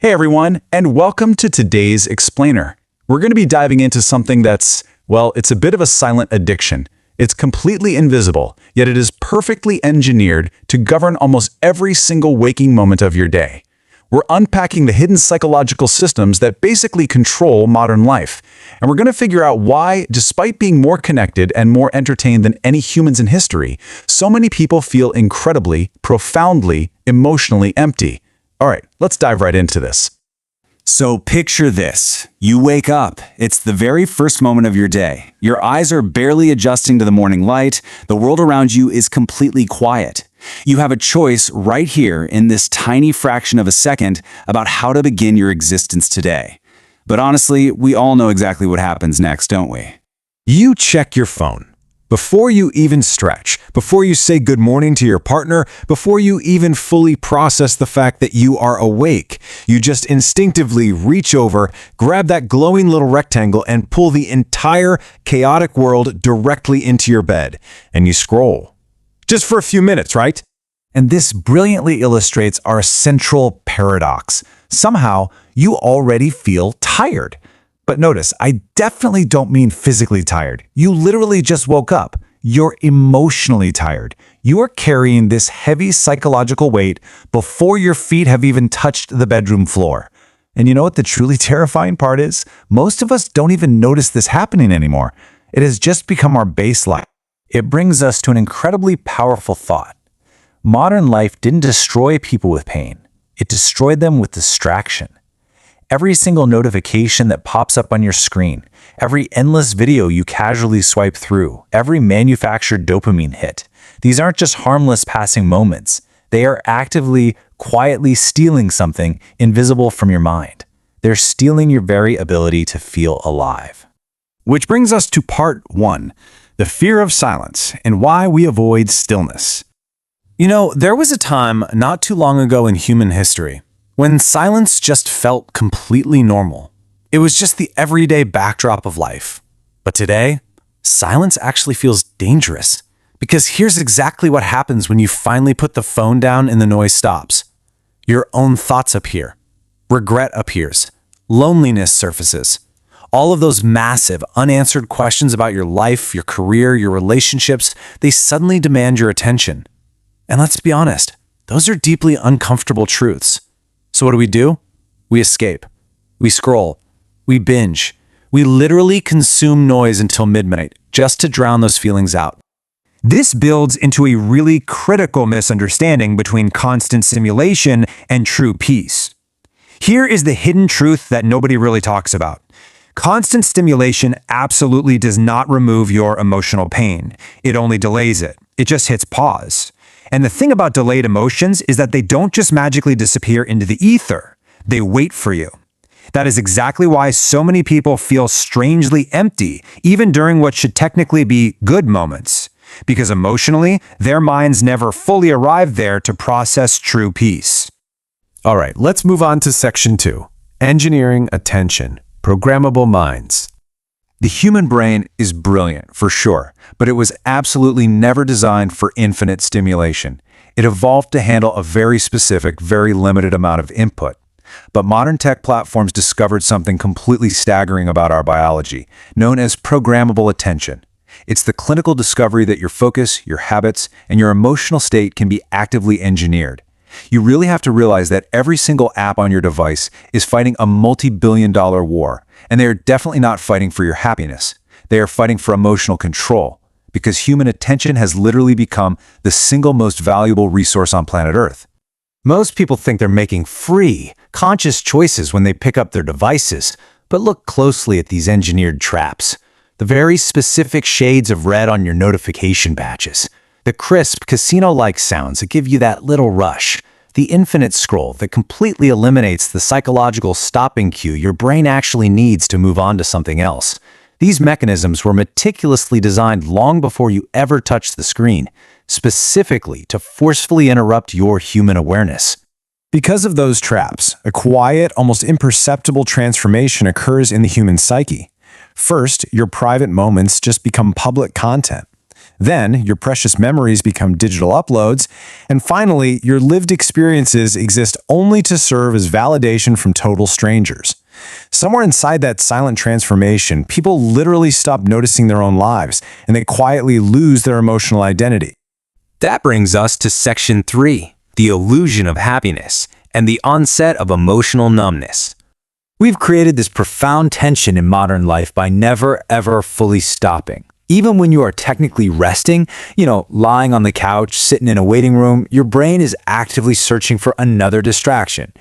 Hey everyone, and welcome to today's Explainer. We're going to be diving into something that's, well, it's a bit of a silent addiction. It's completely invisible, yet it is perfectly engineered to govern almost every single waking moment of your day. We're unpacking the hidden psychological systems that basically control modern life, and we're going to figure out why, despite being more connected and more entertained than any humans in history, so many people feel incredibly, profoundly, emotionally empty. All right, let's dive right into this. So picture this. You wake up. It's the very first moment of your day. Your eyes are barely adjusting to the morning light. The world around you is completely quiet. You have a choice right here in this tiny fraction of a second about how to begin your existence today. But honestly, we all know exactly what happens next, don't we? You check your phone. Before you even stretch, before you say good morning to your partner, before you even fully process the fact that you are awake, you just instinctively reach over, grab that glowing little rectangle and pull the entire chaotic world directly into your bed. And you scroll. Just for a few minutes, right? And this brilliantly illustrates our central paradox. Somehow, you already feel tired. But notice, I definitely don't mean physically tired. You literally just woke up. You're emotionally tired. You are carrying this heavy psychological weight before your feet have even touched the bedroom floor. And you know what the truly terrifying part is? Most of us don't even notice this happening anymore. It has just become our baseline. It brings us to an incredibly powerful thought. Modern life didn't destroy people with pain. It destroyed them with distraction. Every single notification that pops up on your screen, every endless video you casually swipe through, every manufactured dopamine hit, these aren't just harmless passing moments. They are actively, quietly stealing something invisible from your mind. They're stealing your very ability to feel alive. Which brings us to part 1, the fear of silence and why we avoid stillness. You know, there was a time not too long ago in human history when silence just felt completely normal. It was just the everyday backdrop of life. But today, silence actually feels dangerous. Because here's exactly what happens when you finally put the phone down and the noise stops. Your own thoughts appear. Regret appears. Loneliness surfaces. All of those massive, unanswered questions about your life, your career, your relationships, they suddenly demand your attention. And let's be honest, those are deeply uncomfortable truths. So what do? We escape. We scroll. We binge. We literally consume noise until midnight just to drown those feelings out. This builds into a really critical misunderstanding between constant stimulation and true peace. Here is the hidden truth that nobody really talks about. Constant stimulation absolutely does not remove your emotional pain. It only delays it. It just hits pause. And the thing about delayed emotions is that they don't just magically disappear into the ether. They wait for you. That is exactly why so many people feel strangely empty, even during what should technically be good moments. Because emotionally, their minds never fully arrive there to process true peace. All right, let's move on to section 2, engineering attention, programmable minds. The human brain is brilliant, for sure, but it was absolutely never designed for infinite stimulation. It evolved to handle a very specific, very limited amount of input. But modern tech platforms discovered something completely staggering about our biology, known as programmable attention. It's the clinical discovery that your focus, your habits, and your emotional state can be actively engineered. You really have to realize that every single app on your device is fighting a multi-billion-dollar war, and they are definitely not fighting for your happiness. They are fighting for emotional control, because human attention has literally become the single most valuable resource on planet Earth. Most people think they're making free, conscious choices when they pick up their devices, but look closely at these engineered traps. The very specific shades of red on your notification badges. The crisp, casino-like sounds that give you that little rush. The infinite scroll that completely eliminates the psychological stopping cue your brain actually needs to move on to something else. These mechanisms were meticulously designed long before you ever touched the screen, specifically to forcefully interrupt your human awareness. Because of those traps, a quiet, almost imperceptible transformation occurs in the human psyche. First, your private moments just become public content. Then, your precious memories become digital uploads. And finally, your lived experiences exist only to serve as validation from total strangers. Somewhere inside that silent transformation, people literally stop noticing their own lives, and they quietly lose their emotional identity. That brings us to Section 3, the illusion of happiness and the onset of emotional numbness. We've created this profound tension in modern life by never, ever fully stopping. Even when you are technically resting, lying on the couch, sitting in a waiting room, your brain is actively searching for another distraction.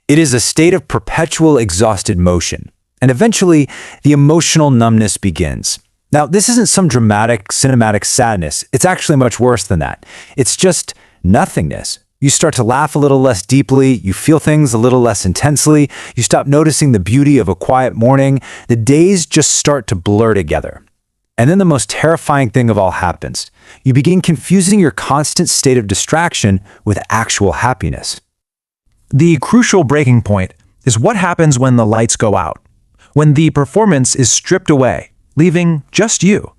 It is a state of perpetual exhausted motion. And eventually, the emotional numbness begins. Now, this isn't some dramatic, cinematic sadness. It's actually much worse than that. It's just nothingness. You start to laugh a little less deeply, you feel things a little less intensely, you stop noticing the beauty of a quiet morning, the days just start to blur together. And then the most terrifying thing of all happens. You begin confusing your constant state of distraction with actual happiness. The crucial breaking point is what happens when the lights go out, when the performance is stripped away, leaving just you.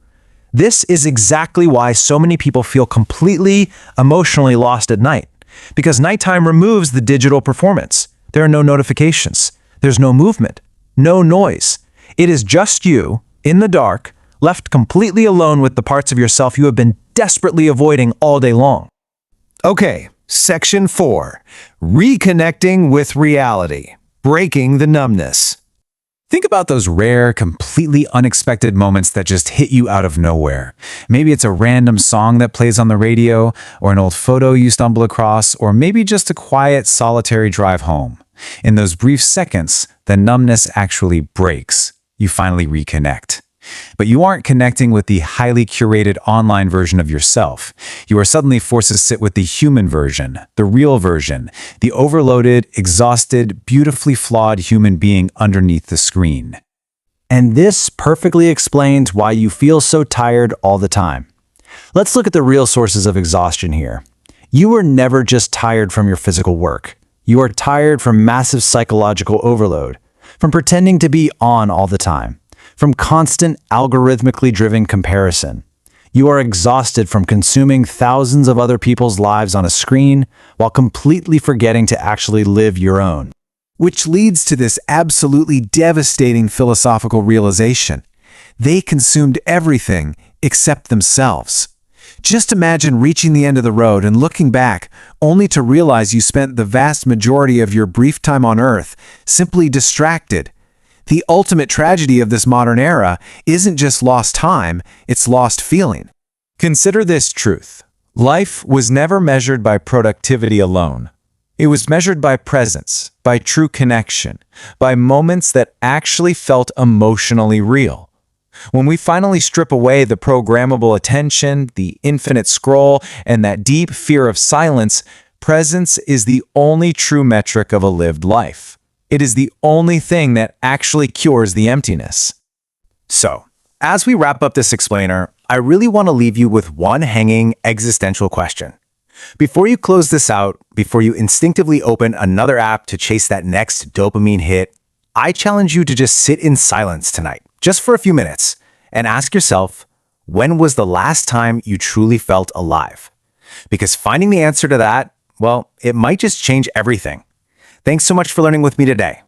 This is exactly why so many people feel completely emotionally lost at night, because nighttime removes the digital performance. There are no notifications. There's no movement, no noise. It is just you, in the dark, left completely alone with the parts of yourself you have been desperately avoiding all day long. Okay, Section 4, Reconnecting with Reality, Breaking the Numbness. Think about those rare, completely unexpected moments that just hit you out of nowhere. Maybe it's a random song that plays on the radio, or an old photo you stumble across, or maybe just a quiet, solitary drive home. In those brief seconds, the numbness actually breaks. You finally reconnect. But you aren't connecting with the highly curated online version of yourself. You are suddenly forced to sit with the human version, the real version, the overloaded, exhausted, beautifully flawed human being underneath the screen. And this perfectly explains why you feel so tired all the time. Let's look at the real sources of exhaustion here. You are never just tired from your physical work. You are tired from massive psychological overload, from pretending to be on all the time, from constant algorithmically driven comparison. You are exhausted from consuming thousands of other people's lives on a screen while completely forgetting to actually live your own. Which leads to this absolutely devastating philosophical realization. They consumed everything except themselves. Just imagine reaching the end of the road and looking back, only to realize you spent the vast majority of your brief time on Earth simply distracted. The ultimate tragedy of this modern era isn't just lost time, it's lost feeling. Consider this truth. Life was never measured by productivity alone. It was measured by presence, by true connection, by moments that actually felt emotionally real. When we finally strip away the programmable attention, the infinite scroll, and that deep fear of silence, presence is the only true metric of a lived life. It is the only thing that actually cures the emptiness. So, as we wrap up this explainer, I really want to leave you with one hanging existential question. Before you close this out, before you instinctively open another app to chase that next dopamine hit, I challenge you to just sit in silence tonight, just for a few minutes, and ask yourself, when was the last time you truly felt alive? Because finding the answer to that, well, it might just change everything. Thanks so much for learning with me today.